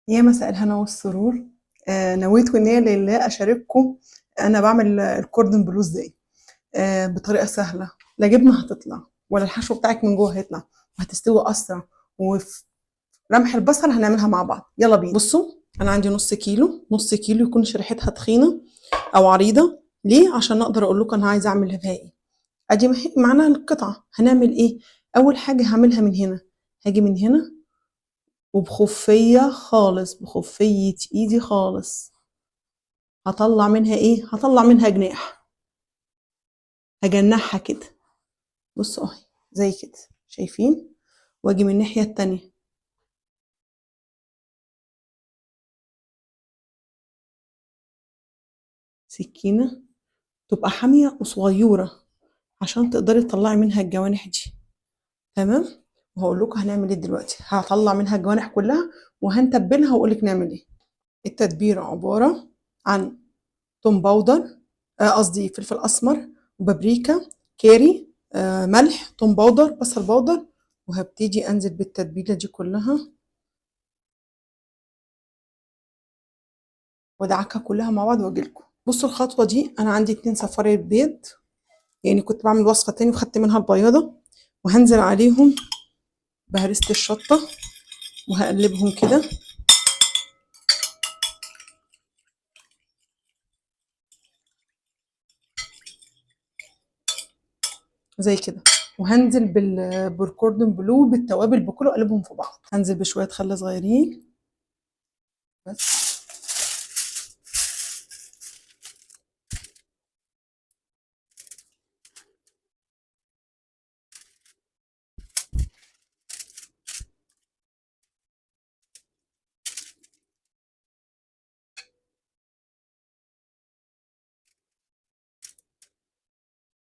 يا مساء الهنا والسرور. نويت والنية لله أشارككم. أنا بعمل الكوردن بلو إزاي بطريقة سهلة. لا جبنة هتطلع ولا الحشو بتاعك من جوه هيطلع، وهتستوي أسرع. وفي رمح البصل هنعملها مع بعض. يلا بينا. بصوا، أنا عندي نص كيلو يكون شريحتها تخينة أو عريضة. ليه؟ عشان أقدر أقول لكم أنا عايزة أعمل فيها إيه. أدي معانا القطعة. هنعمل إيه؟ أول حاجة هعملها من هنا. هاجي من هنا وبخفية خالص، بخفية ايدي خالص، هطلع منها ايه؟ هطلع منها جناح، هجنحها كده. بصوا اهي زي كده، شايفين؟ واجي من الناحية التانية سكينة تبقى حامية وصغيرة عشان تقدري تطلعي منها الجوانح دي. تمام. وهقول لكم هنعمل ايه دلوقتي. هطلع منها الجوانح كلها وهنتبلها واقول لك نعمل ايه. التتبيله عباره عن توم باودر، قصدي فلفل اسمر وبابريكا، كاري، ملح، توم باودر، بصل باودر. وهبتدي انزل بالتتبيله دي كلها وادعكها كلها مع بعض واجيلكم. بصوا الخطوه دي، انا عندي 2 صفاري بيض، يعني كنت بعمل وصفه تاني وخدت منها البياضه. وهنزل عليهم بهرسه الشطه وهقلبهم كده زي كده. وهنزل بالكوردون بلو بالتوابل بكله، اقلبهم في بعض. هنزل بشويه خل صغيرين بس.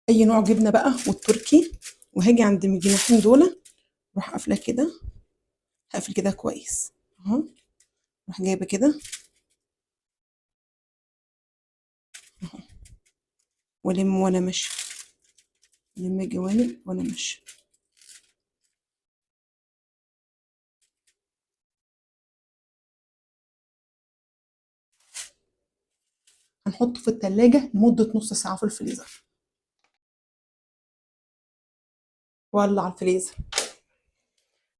اي نوع جبنه بقى، والتركي. وهاجي عند الجناحين دول اروح قافله كده، هقفل كده كويس اهو. اروح جايبه كده اهو، والم وانا ماشيه، الم الجوانب وانا ماشيه. هنحطه في التلاجة لمدة نص ساعة في الفريزر. ولع الفريزر.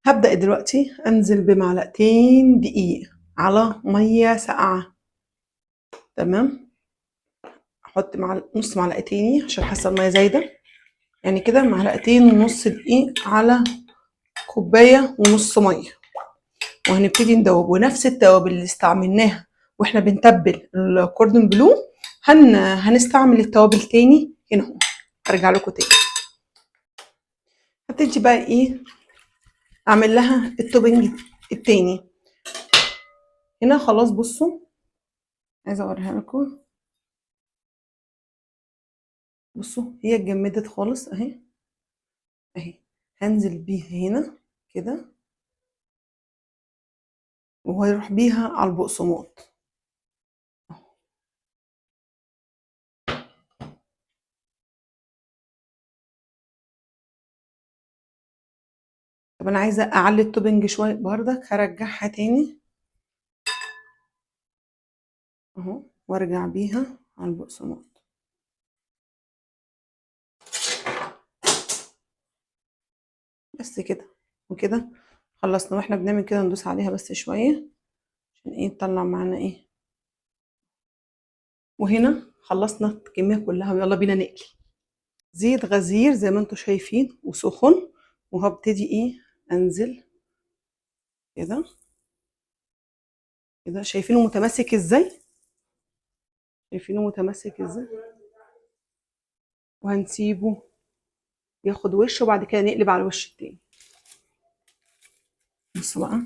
هبدأ دلوقتي أنزل بمعلقتين دقيق على مية ساقعة. تمام. أحط نص معلقتين عشان حاسة المية زايدة، يعني كده معلقتين ونص دقيق على كوباية ونص مية. وهنبتدي ندوب، ونفس التوابل اللي استعملناها واحنا بنتبل الكوردون بلو هنستعمل التوابل تاني هنا اهو. ارجع لكم تاني. هبتدي بقى ايه، اعمل لها التوبنج التاني. هنا خلاص بصوا، عايزه اوريها لكم. بصوا هي اتجمدت خالص اهي اهي. هنزل بيها هنا كده، وهروح بيها على البقسماط. طب انا عايزه اعلي التوبنج شويه بردك، هرجعها تاني اهو، وارجع بيها على البقسماط. بس كده وكده خلصنا. واحنا بنعمل كده ندوس عليها بس شويه عشان ايه تطلع معانا ايه. وهنا خلصنا الكميه كلها ويلا بينا نقلي. زيت غزير زي ما انتم شايفين وسخن، وهبتدي ايه انزل كده كده. شايفينه متماسك ازاي؟ شايفينه متماسك ازاي؟ وهنسيبه ياخد وش، وبعد كده نقلب على الوش التاني. بصوا بقى،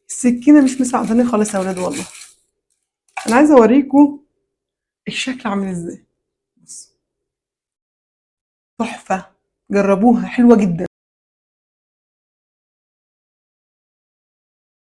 السكينه مش مساعداني خالص يا ولاد والله. انا عايزه اوريكم الشكل عامل ازاي. بص، تحفه، جربوها حلوه جدا.